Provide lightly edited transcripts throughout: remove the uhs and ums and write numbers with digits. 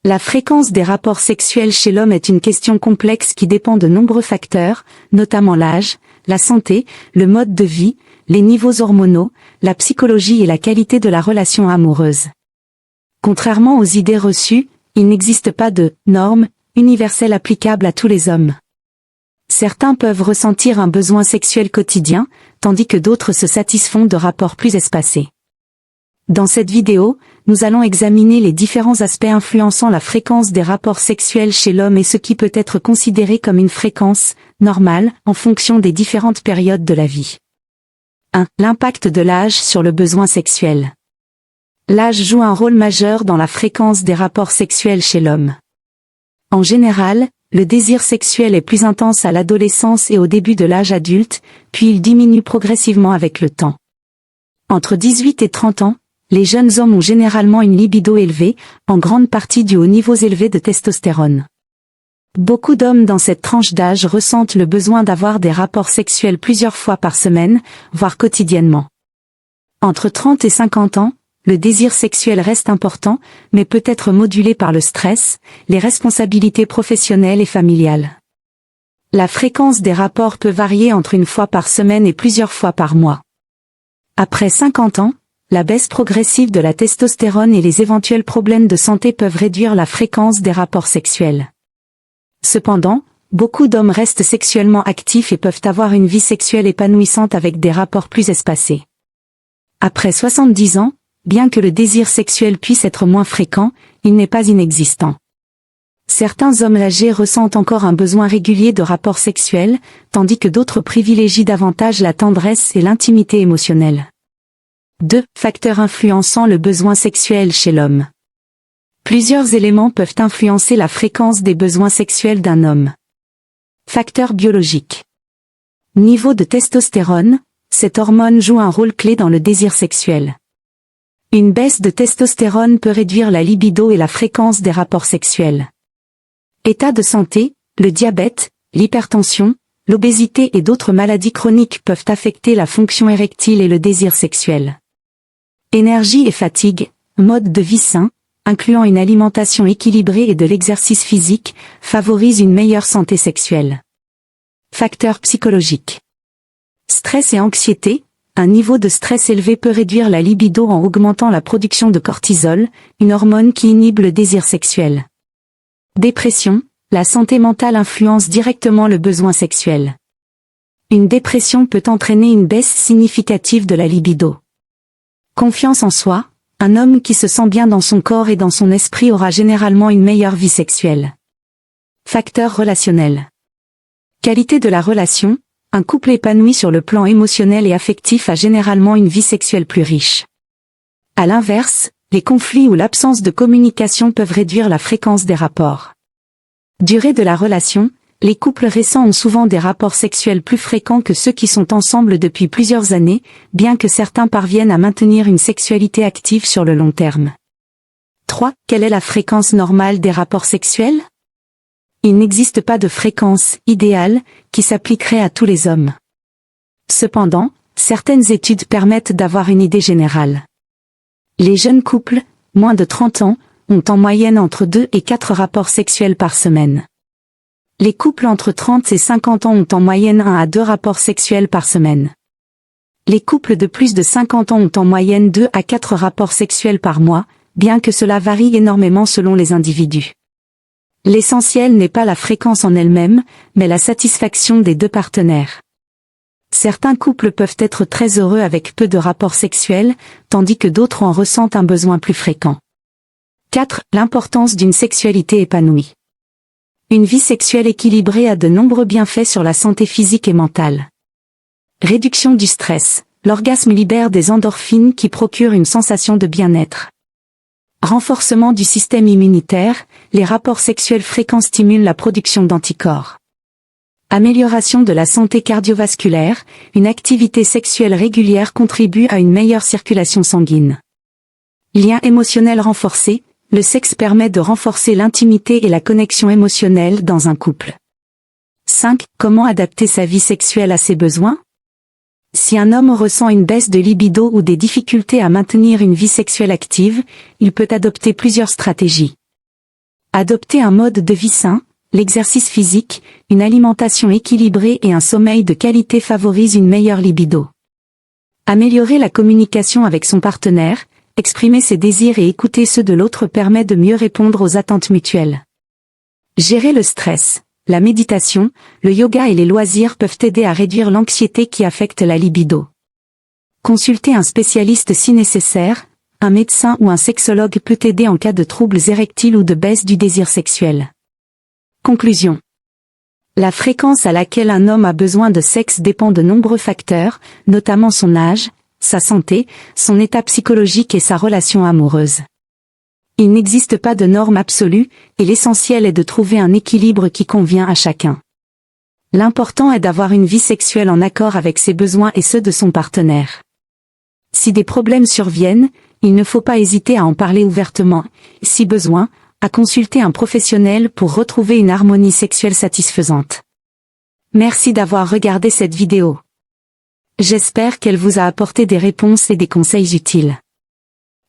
La fréquence des rapports sexuels chez l'homme est une question complexe qui dépend de nombreux facteurs, notamment l'âge, la santé, le mode de vie, les niveaux hormonaux, la psychologie et la qualité de la relation amoureuse. Contrairement aux idées reçues, il n'existe pas de « norme » universelle applicable à tous les hommes. Certains peuvent ressentir un besoin sexuel quotidien, tandis que d'autres se satisfont de rapports plus espacés. Dans cette vidéo, nous allons examiner les différents aspects influençant la fréquence des rapports sexuels chez l'homme et ce qui peut être considéré comme une fréquence normale en fonction des différentes périodes de la vie. 1. L'impact de l'âge sur le besoin sexuel. L'âge joue un rôle majeur dans la fréquence des rapports sexuels chez l'homme. En général, le désir sexuel est plus intense à l'adolescence et au début de l'âge adulte, puis il diminue progressivement avec le temps. Entre 18 et 30 ans, les jeunes hommes ont généralement une libido élevée, en grande partie due aux niveaux élevés de testostérone. Beaucoup d'hommes dans cette tranche d'âge ressentent le besoin d'avoir des rapports sexuels plusieurs fois par semaine, voire quotidiennement. Entre 30 et 50 ans, le désir sexuel reste important, mais peut être modulé par le stress, les responsabilités professionnelles et familiales. La fréquence des rapports peut varier entre une fois par semaine et plusieurs fois par mois. Après 50 ans, la baisse progressive de la testostérone et les éventuels problèmes de santé peuvent réduire la fréquence des rapports sexuels. Cependant, beaucoup d'hommes restent sexuellement actifs et peuvent avoir une vie sexuelle épanouissante avec des rapports plus espacés. Après 70 ans, bien que le désir sexuel puisse être moins fréquent, il n'est pas inexistant. Certains hommes âgés ressentent encore un besoin régulier de rapports sexuels, tandis que d'autres privilégient davantage la tendresse et l'intimité émotionnelle. 2. Facteurs influençant le besoin sexuel chez l'homme. Plusieurs éléments peuvent influencer la fréquence des besoins sexuels d'un homme. Facteurs biologiques. Niveau de testostérone, cette hormone joue un rôle clé dans le désir sexuel. Une baisse de testostérone peut réduire la libido et la fréquence des rapports sexuels. État de santé, le diabète, l'hypertension, l'obésité et d'autres maladies chroniques peuvent affecter la fonction érectile et le désir sexuel. Énergie et fatigue, mode de vie sain, incluant une alimentation équilibrée et de l'exercice physique, favorise une meilleure santé sexuelle. Facteurs psychologiques. Stress et anxiété, un niveau de stress élevé peut réduire la libido en augmentant la production de cortisol, une hormone qui inhibe le désir sexuel. Dépression, la santé mentale influence directement le besoin sexuel. Une dépression peut entraîner une baisse significative de la libido. Confiance en soi, un homme qui se sent bien dans son corps et dans son esprit aura généralement une meilleure vie sexuelle. Facteurs relationnels. Qualité de la relation, un couple épanoui sur le plan émotionnel et affectif a généralement une vie sexuelle plus riche. À l'inverse, les conflits ou l'absence de communication peuvent réduire la fréquence des rapports. Durée de la relation, les couples récents ont souvent des rapports sexuels plus fréquents que ceux qui sont ensemble depuis plusieurs années, bien que certains parviennent à maintenir une sexualité active sur le long terme. 3. Quelle est la fréquence normale des rapports sexuels? Il n'existe pas de fréquence idéale qui s'appliquerait à tous les hommes. Cependant, certaines études permettent d'avoir une idée générale. Les jeunes couples, moins de 30 ans, ont en moyenne entre 2 et 4 rapports sexuels par semaine. Les couples entre 30 et 50 ans ont en moyenne 1 à 2 rapports sexuels par semaine. Les couples de plus de 50 ans ont en moyenne 2 à 4 rapports sexuels par mois, bien que cela varie énormément selon les individus. L'essentiel n'est pas la fréquence en elle-même, mais la satisfaction des deux partenaires. Certains couples peuvent être très heureux avec peu de rapports sexuels, tandis que d'autres en ressentent un besoin plus fréquent. 4. L'importance d'une sexualité épanouie. Une vie sexuelle équilibrée a de nombreux bienfaits sur la santé physique et mentale. Réduction du stress. L'orgasme libère des endorphines qui procurent une sensation de bien-être. Renforcement du système immunitaire. Les rapports sexuels fréquents stimulent la production d'anticorps. Amélioration de la santé cardiovasculaire. Une activité sexuelle régulière contribue à une meilleure circulation sanguine. Lien émotionnel renforcé. Le sexe permet de renforcer l'intimité et la connexion émotionnelle dans un couple. 5. Comment adapter sa vie sexuelle à ses besoins? Si un homme ressent une baisse de libido ou des difficultés à maintenir une vie sexuelle active, il peut adopter plusieurs stratégies. Adopter un mode de vie sain, l'exercice physique, une alimentation équilibrée et un sommeil de qualité favorisent une meilleure libido. Améliorer la communication avec son partenaire, exprimer ses désirs et écouter ceux de l'autre permet de mieux répondre aux attentes mutuelles. Gérer le stress, la méditation, le yoga et les loisirs peuvent aider à réduire l'anxiété qui affecte la libido. Consulter un spécialiste si nécessaire, un médecin ou un sexologue peut aider en cas de troubles érectiles ou de baisse du désir sexuel. Conclusion. La fréquence à laquelle un homme a besoin de sexe dépend de nombreux facteurs, notamment son âge, sa santé, son état psychologique et sa relation amoureuse. Il n'existe pas de norme absolue, et l'essentiel est de trouver un équilibre qui convient à chacun. L'important est d'avoir une vie sexuelle en accord avec ses besoins et ceux de son partenaire. Si des problèmes surviennent, il ne faut pas hésiter à en parler ouvertement, si besoin, à consulter un professionnel pour retrouver une harmonie sexuelle satisfaisante. Merci d'avoir regardé cette vidéo. J'espère qu'elle vous a apporté des réponses et des conseils utiles.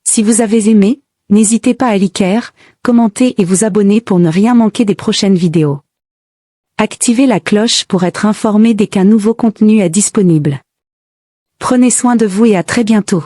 Si vous avez aimé, n'hésitez pas à liker, commenter et vous abonner pour ne rien manquer des prochaines vidéos. Activez la cloche pour être informé dès qu'un nouveau contenu est disponible. Prenez soin de vous et à très bientôt.